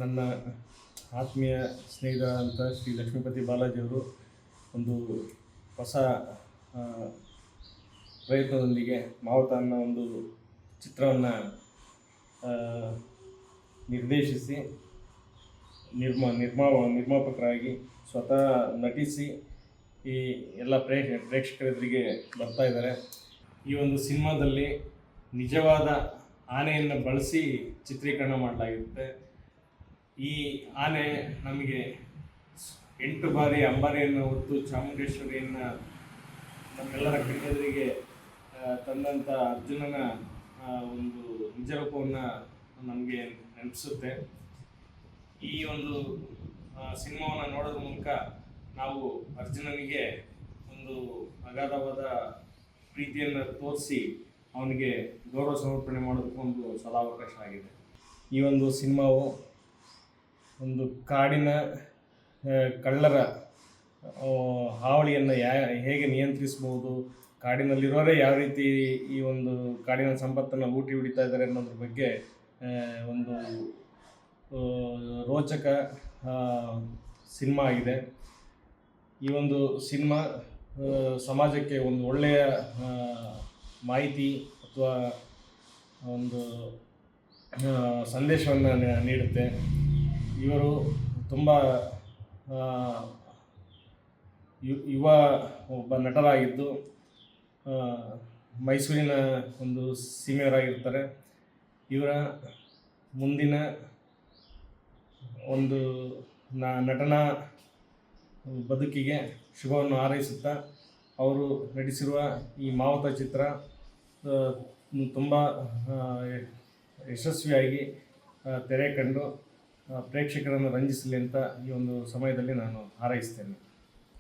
ನನ್ನ ಆತ್ಮೀಯ ಸ್ನೇಹಿತರಾದಂಥ ಶ್ರೀ ಲಕ್ಷ್ಮೀಪತಿ ಬಾಲಾಜಿಯವರು ಒಂದು ಹೊಸ ಪ್ರಯತ್ನದೊಂದಿಗೆ ಮಾವತ ಅನ್ನೋ ಒಂದು ಚಿತ್ರವನ್ನು ನಿರ್ದೇಶಿಸಿ ನಿರ್ಮಾಪಕರಾಗಿ ಸ್ವತಃ ನಟಿಸಿ ಈ ಎಲ್ಲ ಪ್ರೇಕ್ಷಕರೆದುರಿಗೆ ಬರ್ತಾ ಇದ್ದಾರೆ. ಈ ಒಂದು ಸಿನಿಮಾದಲ್ಲಿ ನಿಜವಾದ ಆನೆಯನ್ನು ಬಳಸಿ ಚಿತ್ರೀಕರಣ ಮಾಡಲಾಗಿರುತ್ತೆ. ಈ ಆನೆ ನಮಗೆ 8 ಬಾರಿ ಅಂಬಾರಿಯನ್ನು ಹೊತ್ತು ಚಾಮುಂಡೇಶ್ವರಿಯನ್ನು ನಮ್ಮೆಲ್ಲರ ಕಣ್ಣೆದುರಿಗೆ ತಂದಂಥ ಅರ್ಜುನನ ಒಂದು ನಿಜರೂಪವನ್ನು ನಮಗೆ ನೆನಪಿಸುತ್ತೆ. ಈ ಒಂದು ಸಿನಿಮಾವನ್ನು ನೋಡೋದ್ರ ಮೂಲಕ ನಾವು ಅರ್ಜುನನಿಗೆ ಒಂದು ಅಗಾಧವಾದ ಪ್ರೀತಿಯನ್ನು ತೋರಿಸಿ ಅವನಿಗೆ ಗೌರವ ಸಮರ್ಪಣೆ ಮಾಡೋದಕ್ಕೆ ಒಂದು ಸದಾವಕಾಶ ಆಗಿದೆ. ಈ ಒಂದು ಸಿನಿಮಾವು ಒಂದು ಕಾಡಿನ ಕಳ್ಳರ ಹಾವಳಿಯನ್ನು ಹೇಗೆ ನಿಯಂತ್ರಿಸ್ಬೋದು, ಕಾಡಿನಲ್ಲಿರೋರೇ ಯಾವ ರೀತಿ ಈ ಒಂದು ಕಾಡಿನ ಸಂಪತ್ತನ್ನು ಲೂಟಿ ಹೊಡಿತಾ ಇದ್ದಾರೆ ಅನ್ನೋದ್ರ ಬಗ್ಗೆ ಒಂದು ರೋಚಕ ಸಿನಿಮಾ ಆಗಿದೆ. ಈ ಒಂದು ಸಿನಿಮಾ ಸಮಾಜಕ್ಕೆ ಒಂದು ಒಳ್ಳೆಯ ಮಾಹಿತಿ ಅಥವಾ ಒಂದು ಸಂದೇಶವನ್ನು ನೀಡುತ್ತೆ. ಇವರು ತುಂಬ ಯುವ ಒಬ್ಬ ನಟರಾಗಿದ್ದು ಮೈಸೂರಿನ ಒಂದು ಸೀಮೆಯವರಾಗಿರ್ತಾರೆ. ಇವರ ಮುಂದಿನ ಒಂದು ನಟನಾ ಬದುಕಿಗೆ ಶುಭವನ್ನು ಹಾರೈಸುತ್ತಾ ಅವರು ನಟಿಸಿರುವ ಈ ಮಾವತ ಚಿತ್ರ ತುಂಬ ಯಶಸ್ವಿಯಾಗಿ ತೆರೆ ಕಂಡು ಪ್ರೇಕ್ಷಕರನ್ನು ರಂಜಿಸಲಿ ಅಂತ ಈ ಒಂದು ಸಮಯದಲ್ಲಿ ನಾನು ಹಾರೈಸ್ತೇನೆ.